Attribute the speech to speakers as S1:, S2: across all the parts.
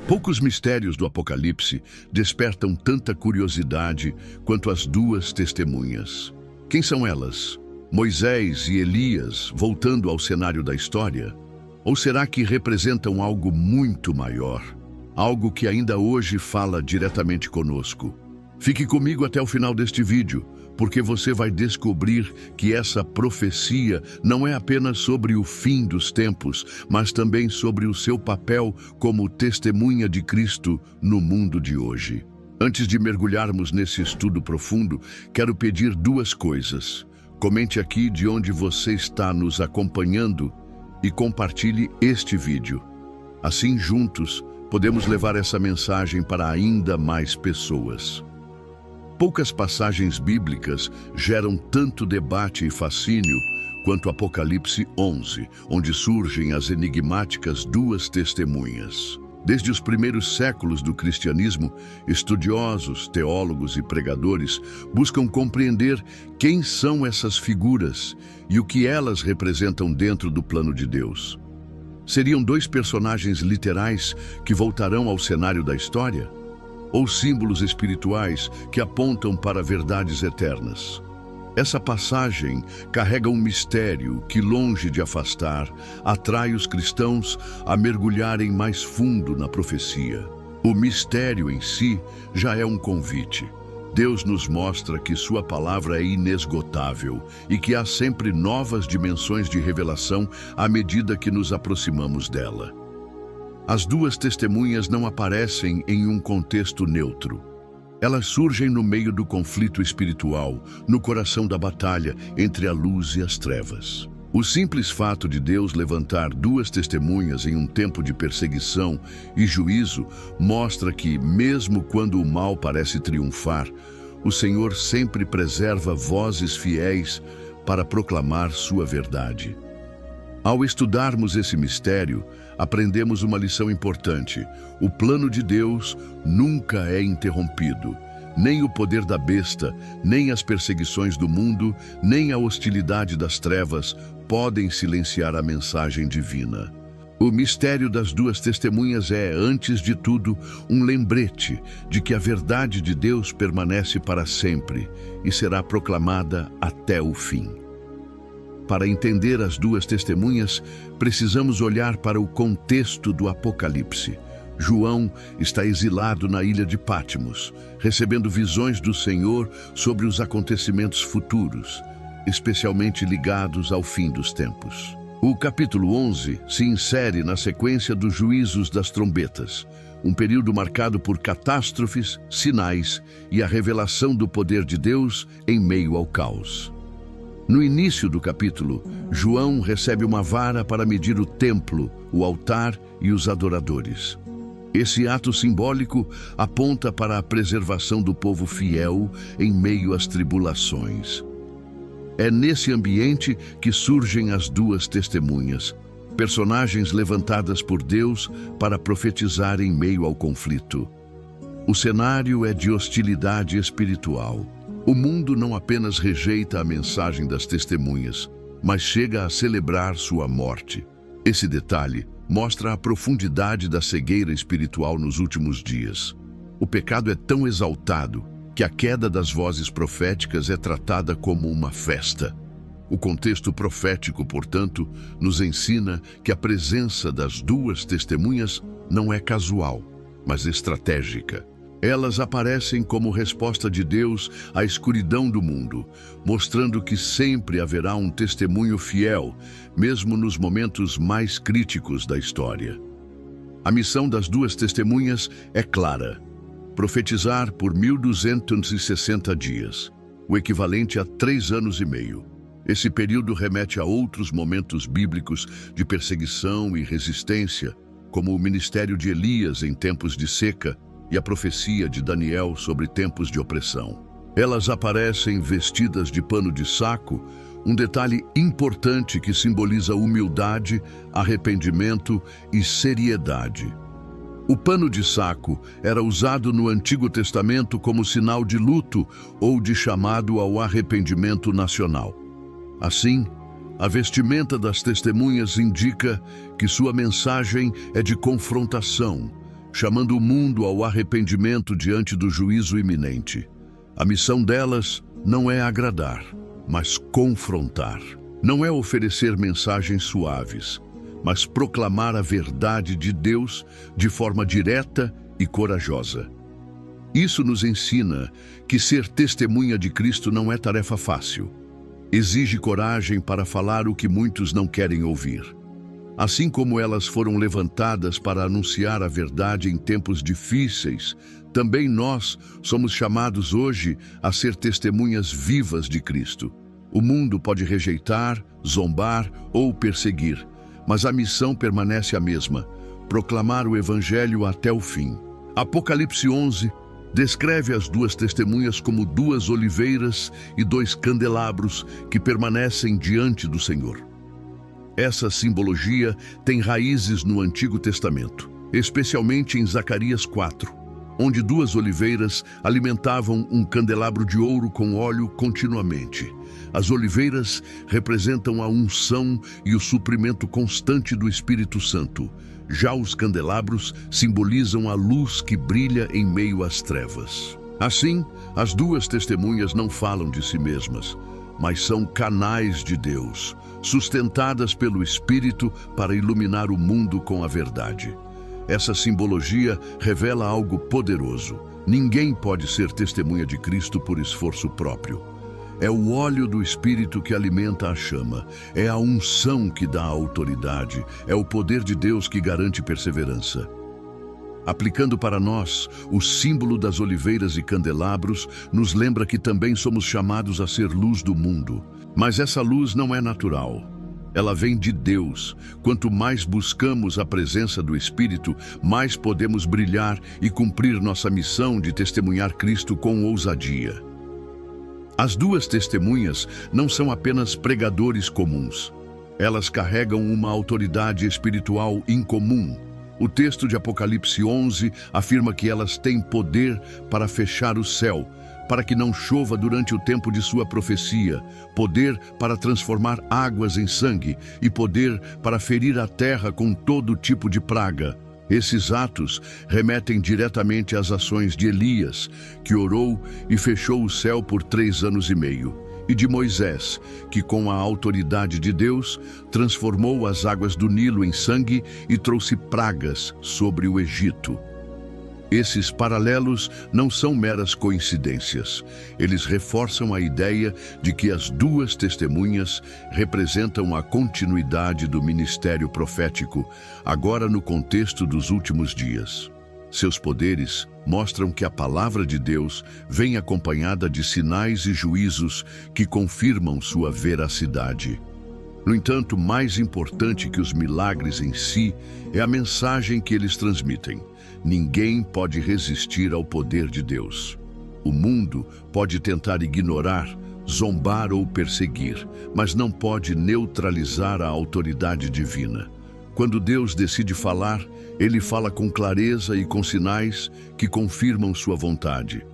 S1: Poucos mistérios do Apocalipse despertam tanta curiosidade quanto as duas testemunhas. Quem são elas? Moisés e Elias voltando ao cenário da história? Ou será que representam algo muito maior? Algo que ainda hoje fala diretamente conosco? Fique comigo até o final deste vídeo, porque você vai descobrir que essa profecia não é apenas sobre o fim dos tempos, mas também sobre o seu papel como testemunha de Cristo no mundo de hoje. Antes de mergulharmos nesse estudo profundo, quero pedir duas coisas. Comente aqui de onde você está nos acompanhando e compartilhe este vídeo. Assim, juntos, podemos levar essa mensagem para ainda mais pessoas. Poucas passagens bíblicas geram tanto debate e fascínio quanto Apocalipse 11, onde surgem as enigmáticas duas testemunhas. Desde os primeiros séculos do cristianismo, estudiosos, teólogos e pregadores buscam compreender quem são essas figuras e o que elas representam dentro do plano de Deus. Seriam dois personagens literais que voltarão ao cenário da história? Ou símbolos espirituais que apontam para verdades eternas? Essa passagem carrega um mistério que, longe de afastar, atrai os cristãos a mergulharem mais fundo na profecia. O mistério em si já é um convite. Deus nos mostra que sua palavra é inesgotável e que há sempre novas dimensões de revelação à medida que nos aproximamos dela. As duas testemunhas não aparecem em um contexto neutro. Elas surgem no meio do conflito espiritual, no coração da batalha entre a luz e as trevas. O simples fato de Deus levantar duas testemunhas em um tempo de perseguição e juízo mostra que, mesmo quando o mal parece triunfar, o Senhor sempre preserva vozes fiéis para proclamar sua verdade. Ao estudarmos esse mistério, aprendemos uma lição importante. O plano de Deus nunca é interrompido. Nem o poder da besta, nem as perseguições do mundo, nem a hostilidade das trevas podem silenciar a mensagem divina. O mistério das duas testemunhas é, antes de tudo, um lembrete de que a verdade de Deus permanece para sempre e será proclamada até o fim. Para entender as duas testemunhas, precisamos olhar para o contexto do Apocalipse. João está exilado na ilha de Patmos, recebendo visões do Senhor sobre os acontecimentos futuros, especialmente ligados ao fim dos tempos. O capítulo 11 se insere na sequência dos juízos das trombetas, um período marcado por catástrofes, sinais e a revelação do poder de Deus em meio ao caos. No início do capítulo, João recebe uma vara para medir o templo, o altar e os adoradores. Esse ato simbólico aponta para a preservação do povo fiel em meio às tribulações. É nesse ambiente que surgem as duas testemunhas, personagens levantadas por Deus para profetizar em meio ao conflito. O cenário é de hostilidade espiritual. O mundo não apenas rejeita a mensagem das testemunhas, mas chega a celebrar sua morte. Esse detalhe mostra a profundidade da cegueira espiritual nos últimos dias. O pecado é tão exaltado que a queda das vozes proféticas é tratada como uma festa. O contexto profético, portanto, nos ensina que a presença das duas testemunhas não é casual, mas estratégica. Elas aparecem como resposta de Deus à escuridão do mundo, mostrando que sempre haverá um testemunho fiel, mesmo nos momentos mais críticos da história. A missão das duas testemunhas é clara: profetizar por 1260 dias, o equivalente a 3 anos e meio. Esse período remete a outros momentos bíblicos de perseguição e resistência, como o ministério de Elias em tempos de seca e a profecia de Daniel sobre tempos de opressão. Elas aparecem vestidas de pano de saco, um detalhe importante que simboliza humildade, arrependimento e seriedade. O pano de saco era usado no Antigo Testamento como sinal de luto ou de chamado ao arrependimento nacional. Assim, a vestimenta das testemunhas indica que sua mensagem é de confrontação, chamando o mundo ao arrependimento diante do juízo iminente. A missão delas não é agradar, mas confrontar. Não é oferecer mensagens suaves, mas proclamar a verdade de Deus de forma direta e corajosa. Isso nos ensina que ser testemunha de Cristo não é tarefa fácil. Exige coragem para falar o que muitos não querem ouvir. Assim como elas foram levantadas para anunciar a verdade em tempos difíceis, também nós somos chamados hoje a ser testemunhas vivas de Cristo. O mundo pode rejeitar, zombar ou perseguir, mas a missão permanece a mesma: proclamar o Evangelho até o fim. Apocalipse 11 descreve as duas testemunhas como duas oliveiras e dois candelabros que permanecem diante do Senhor. Essa simbologia tem raízes no Antigo Testamento, especialmente em Zacarias 4, onde duas oliveiras alimentavam um candelabro de ouro com óleo continuamente. As oliveiras representam a unção e o suprimento constante do Espírito Santo. Já os candelabros simbolizam a luz que brilha em meio às trevas. Assim, as duas testemunhas não falam de si mesmas, mas são canais de Deus, sustentadas pelo Espírito para iluminar o mundo com a verdade. Essa simbologia revela algo poderoso. Ninguém pode ser testemunha de Cristo por esforço próprio. É o óleo do Espírito que alimenta a chama, é a unção que dá a autoridade, é o poder de Deus que garante perseverança. Aplicando para nós, o símbolo das oliveiras e candelabros nos lembra que também somos chamados a ser luz do mundo. Mas essa luz não é natural. Ela vem de Deus. Quanto mais buscamos a presença do Espírito, mais podemos brilhar e cumprir nossa missão de testemunhar Cristo com ousadia. As duas testemunhas não são apenas pregadores comuns. Elas carregam uma autoridade espiritual incomum. O texto de Apocalipse 11 afirma que elas têm poder para fechar o céu, para que não chova durante o tempo de sua profecia, poder para transformar águas em sangue e poder para ferir a terra com todo tipo de praga. Esses atos remetem diretamente às ações de Elias, que orou e fechou o céu por 3 anos e meio, e de Moisés, que com a autoridade de Deus transformou as águas do Nilo em sangue e trouxe pragas sobre o Egito. Esses paralelos não são meras coincidências. Eles reforçam a ideia de que as duas testemunhas representam a continuidade do ministério profético, agora no contexto dos últimos dias. Seus poderes mostram que a palavra de Deus vem acompanhada de sinais e juízos que confirmam sua veracidade. No entanto, mais importante que os milagres em si é a mensagem que eles transmitem. Ninguém pode resistir ao poder de Deus. O mundo pode tentar ignorar, zombar ou perseguir, mas não pode neutralizar a autoridade divina. Quando Deus decide falar, Ele fala com clareza e com sinais que confirmam sua vontade.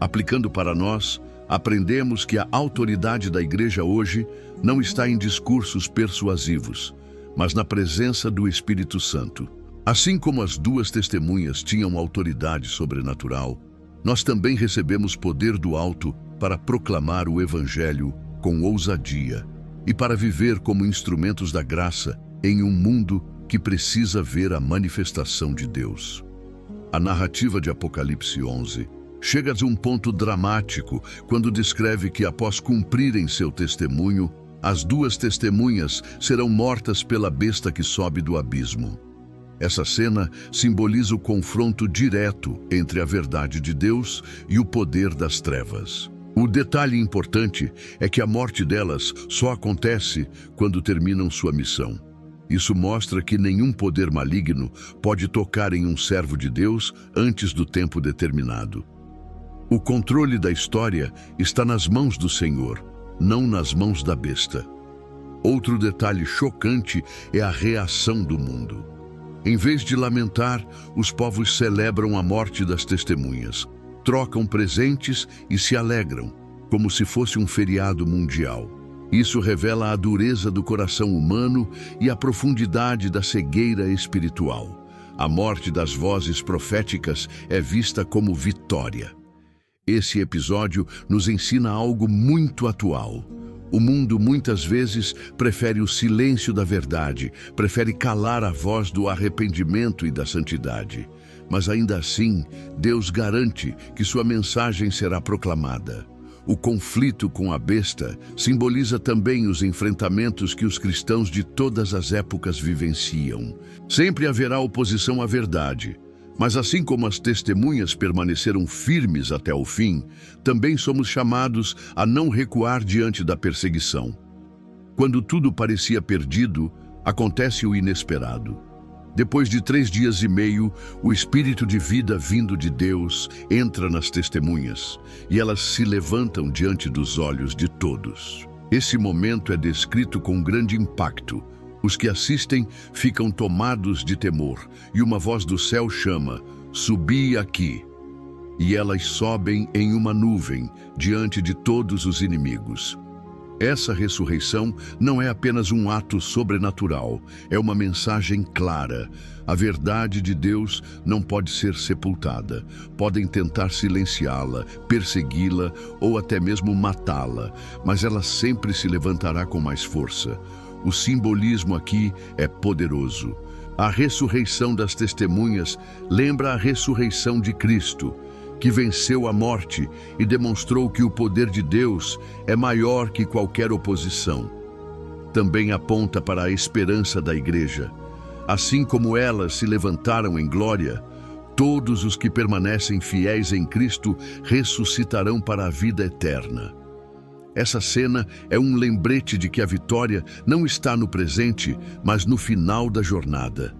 S1: Aplicando para nós, aprendemos que a autoridade da Igreja hoje não está em discursos persuasivos, mas na presença do Espírito Santo. Assim como as duas testemunhas tinham autoridade sobrenatural, nós também recebemos poder do alto para proclamar o Evangelho com ousadia e para viver como instrumentos da graça em um mundo que precisa ver a manifestação de Deus. A narrativa de Apocalipse 11 chega a um ponto dramático quando descreve que, após cumprirem seu testemunho, as duas testemunhas serão mortas pela besta que sobe do abismo. Essa cena simboliza o confronto direto entre a verdade de Deus e o poder das trevas. O detalhe importante é que a morte delas só acontece quando terminam sua missão. Isso mostra que nenhum poder maligno pode tocar em um servo de Deus antes do tempo determinado. O controle da história está nas mãos do Senhor, não nas mãos da besta. Outro detalhe chocante é a reação do mundo. Em vez de lamentar, os povos celebram a morte das testemunhas, trocam presentes e se alegram, como se fosse um feriado mundial. Isso revela a dureza do coração humano e a profundidade da cegueira espiritual. a morte das vozes proféticas é vista como vitória. Esse episódio nos ensina algo muito atual. O mundo muitas vezes prefere o silêncio da verdade, prefere calar a voz do arrependimento e da santidade. Mas ainda assim, Deus garante que sua mensagem será proclamada. O conflito com a besta simboliza também os enfrentamentos que os cristãos de todas as épocas vivenciam. Sempre haverá oposição à verdade, mas assim como as testemunhas permaneceram firmes até o fim, também somos chamados a não recuar diante da perseguição. Quando tudo parecia perdido, acontece o inesperado. Depois de 3 dias e meio, o Espírito de vida vindo de Deus entra nas testemunhas e elas se levantam diante dos olhos de todos. Esse momento é descrito com grande impacto. Os que assistem ficam tomados de temor e uma voz do céu chama: "Subi aqui." E elas sobem em uma nuvem diante de todos os inimigos. Essa ressurreição não é apenas um ato sobrenatural, é uma mensagem clara. A verdade de Deus não pode ser sepultada. Podem tentar silenciá-la, persegui-la ou até mesmo matá-la, mas ela sempre se levantará com mais força. O simbolismo aqui é poderoso. A ressurreição das testemunhas lembra a ressurreição de Cristo, que venceu a morte e demonstrou que o poder de Deus é maior que qualquer oposição. Também aponta para a esperança da Igreja. Assim como elas se levantaram em glória, todos os que permanecem fiéis em Cristo ressuscitarão para a vida eterna. Essa cena é um lembrete de que a vitória não está no presente, mas no final da jornada.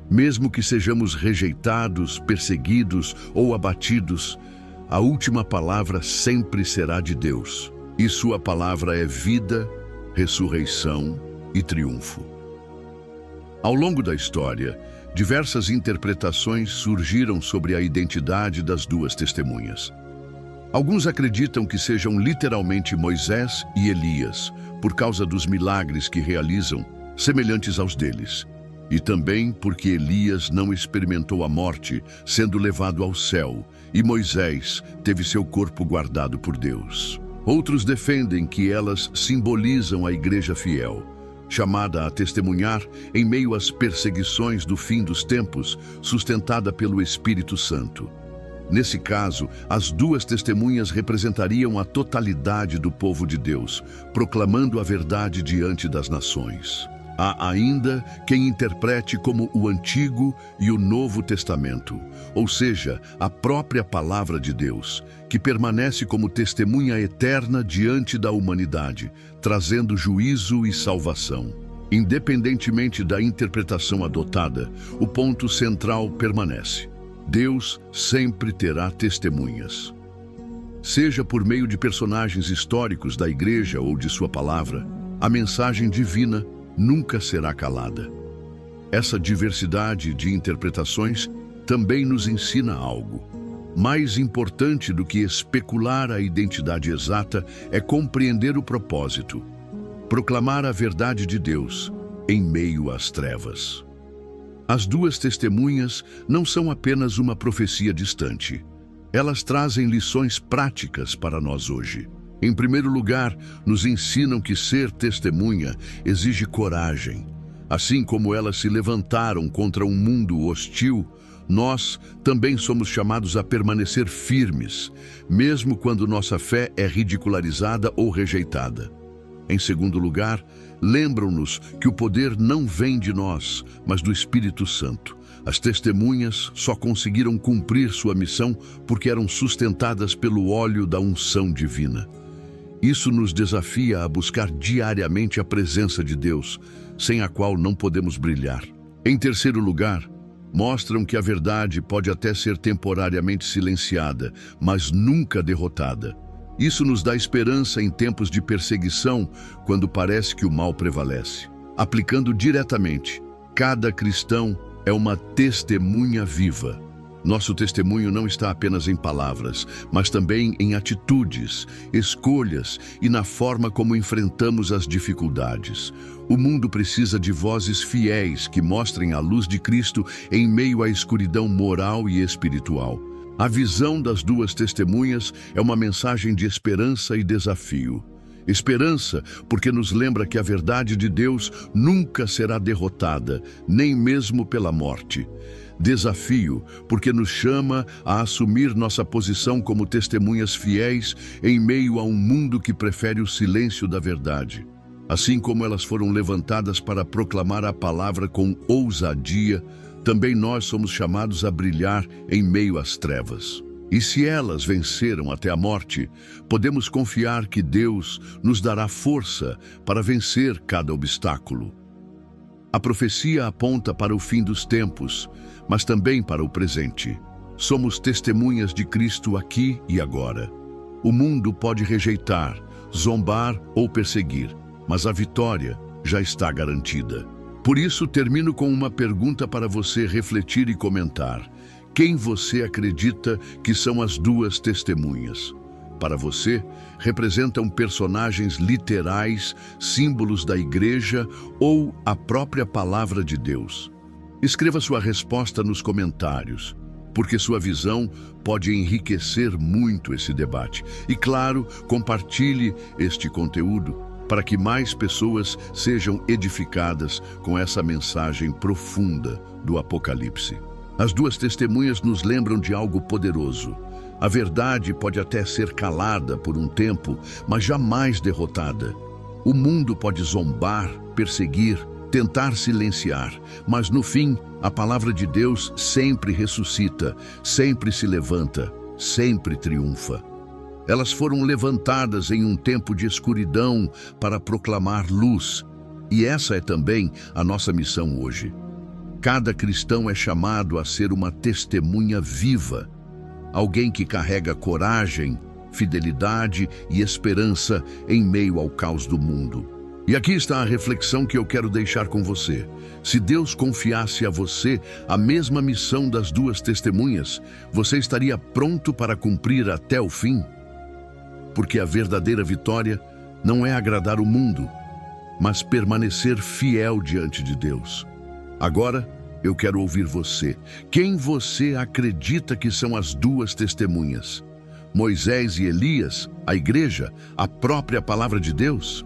S1: Mesmo que sejamos rejeitados, perseguidos ou abatidos, a última palavra sempre será de Deus. E sua palavra é vida, ressurreição e triunfo. Ao longo da história, diversas interpretações surgiram sobre a identidade das duas testemunhas. Alguns acreditam que sejam literalmente Moisés e Elias, por causa dos milagres que realizam, semelhantes aos deles. E também porque Elias não experimentou a morte, sendo levado ao céu, e Moisés teve seu corpo guardado por Deus. Outros defendem que elas simbolizam a Igreja fiel, chamada a testemunhar em meio às perseguições do fim dos tempos, sustentada pelo Espírito Santo. Nesse caso, as duas testemunhas representariam a totalidade do povo de Deus, proclamando a verdade diante das nações. Há ainda quem interprete como o Antigo e o Novo Testamento, ou seja, a própria palavra de Deus, que permanece como testemunha eterna diante da humanidade, trazendo juízo e salvação. Independentemente da interpretação adotada, o ponto central permanece. Deus sempre terá testemunhas. Seja por meio de personagens históricos da Igreja ou de sua palavra, a mensagem divina nunca será calada. Essa diversidade de interpretações também nos ensina algo. Mais importante do que especular a identidade exata é compreender o propósito, proclamar a verdade de Deus em meio às trevas. As duas testemunhas não são apenas uma profecia distante. Elas trazem lições práticas para nós hoje. Em primeiro lugar, nos ensinam que ser testemunha exige coragem. Assim como elas se levantaram contra um mundo hostil, nós também somos chamados a permanecer firmes, mesmo quando nossa fé é ridicularizada ou rejeitada. Em segundo lugar, lembram-nos que o poder não vem de nós, mas do Espírito Santo. As testemunhas só conseguiram cumprir sua missão porque eram sustentadas pelo óleo da unção divina. Isso nos desafia a buscar diariamente a presença de Deus, sem a qual não podemos brilhar. Em terceiro lugar, mostram que a verdade pode até ser temporariamente silenciada, mas nunca derrotada. Isso nos dá esperança em tempos de perseguição, quando parece que o mal prevalece. Aplicando diretamente, cada cristão é uma testemunha viva. Nosso testemunho não está apenas em palavras, mas também em atitudes, escolhas e na forma como enfrentamos as dificuldades. O mundo precisa de vozes fiéis que mostrem a luz de Cristo em meio à escuridão moral e espiritual. A visão das duas testemunhas é uma mensagem de esperança e desafio. Esperança, porque nos lembra que a verdade de Deus nunca será derrotada, nem mesmo pela morte. Desafio, porque nos chama a assumir nossa posição como testemunhas fiéis em meio a um mundo que prefere o silêncio da verdade. Assim como elas foram levantadas para proclamar a palavra com ousadia, também nós somos chamados a brilhar em meio às trevas. E se elas venceram até a morte, podemos confiar que Deus nos dará força para vencer cada obstáculo. A profecia aponta para o fim dos tempos, mas também para o presente. Somos testemunhas de Cristo aqui e agora. O mundo pode rejeitar, zombar ou perseguir, mas a vitória já está garantida. Por isso, termino com uma pergunta para você refletir e comentar. Quem você acredita que são as duas testemunhas? Para você, representam personagens literais, símbolos da igreja ou a própria palavra de Deus? Escreva sua resposta nos comentários, porque sua visão pode enriquecer muito esse debate. E claro, compartilhe este conteúdo para que mais pessoas sejam edificadas com essa mensagem profunda do Apocalipse. As duas testemunhas nos lembram de algo poderoso. A verdade pode até ser calada por um tempo, mas jamais derrotada. O mundo pode zombar, perseguir, tentar silenciar, mas no fim, a palavra de Deus sempre ressuscita, sempre se levanta, sempre triunfa. Elas foram levantadas em um tempo de escuridão para proclamar luz, e essa é também a nossa missão hoje. Cada cristão é chamado a ser uma testemunha viva, alguém que carrega coragem, fidelidade e esperança em meio ao caos do mundo. E aqui está a reflexão que eu quero deixar com você. Se Deus confiasse a você a mesma missão das duas testemunhas, você estaria pronto para cumprir até o fim? Porque a verdadeira vitória não é agradar o mundo, mas permanecer fiel diante de Deus. Agora, eu quero ouvir você. Quem você acredita que são as duas testemunhas? Moisés e Elias, a igreja, a própria palavra de Deus?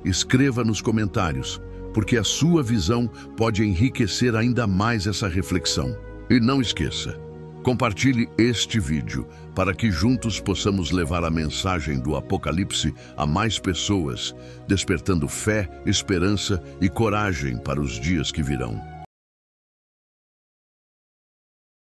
S1: Escreva nos comentários, porque a sua visão pode enriquecer ainda mais essa reflexão. E não esqueça, compartilhe este vídeo para que juntos possamos levar a mensagem do Apocalipse a mais pessoas, despertando fé, esperança e coragem para os dias que virão.